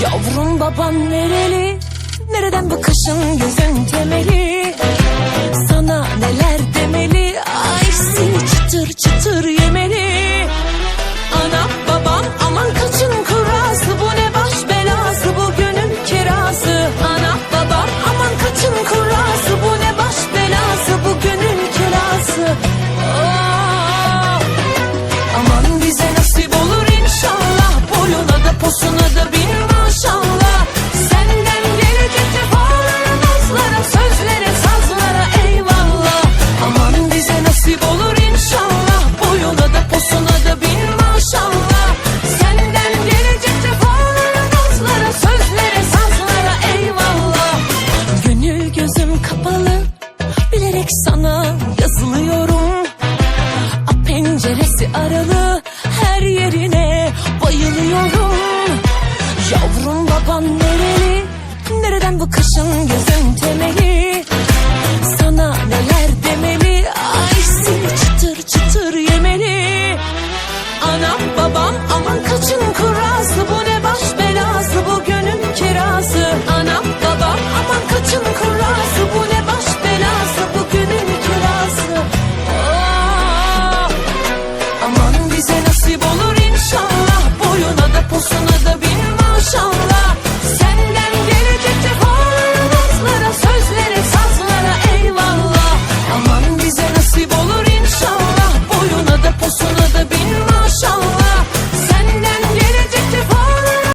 Yavrum baban nereli? Nereden bu kaşın gözün temeli? Sana neler demeli? Ay seni çıtır çıtır yemeli. Anam babam aman kaçın kurası, bu ne baş belası, bu gönül kirası. Anam babam aman kaçın kurası, bu ne baş belası, bu gönül kirası. Oh. Aman bize nasip olur inşallah, boyuna da posuna da bin maşallah. Senden gelecek cefalara, nazlara, sözlere, sazlara eyvallah. Aman bize nasip olur inşallah, boyuna da posuna da bin maşallah. Senden gelecek cefalara, nazlara, sözlere, sazlara eyvallah. Gönül gözüm kapalı, bilerek sana yazılıyorum. Penceresi aralı, her yerine bayılıyorum. Yavrum baban nereli? Nereden bu kaşın gözün temeli? Sana neler demeli? Ay seni çıtır çıtır yemeli. Anam babam aman kaçın kurası, bu ne baş belası, bu gönül kirası. Anam babam aman kaçın kurası, bu ne baş belası, bu gönül kirası. Oh. Aman bize nasip olur inşallah, boyuna da posuna da bin maşallah.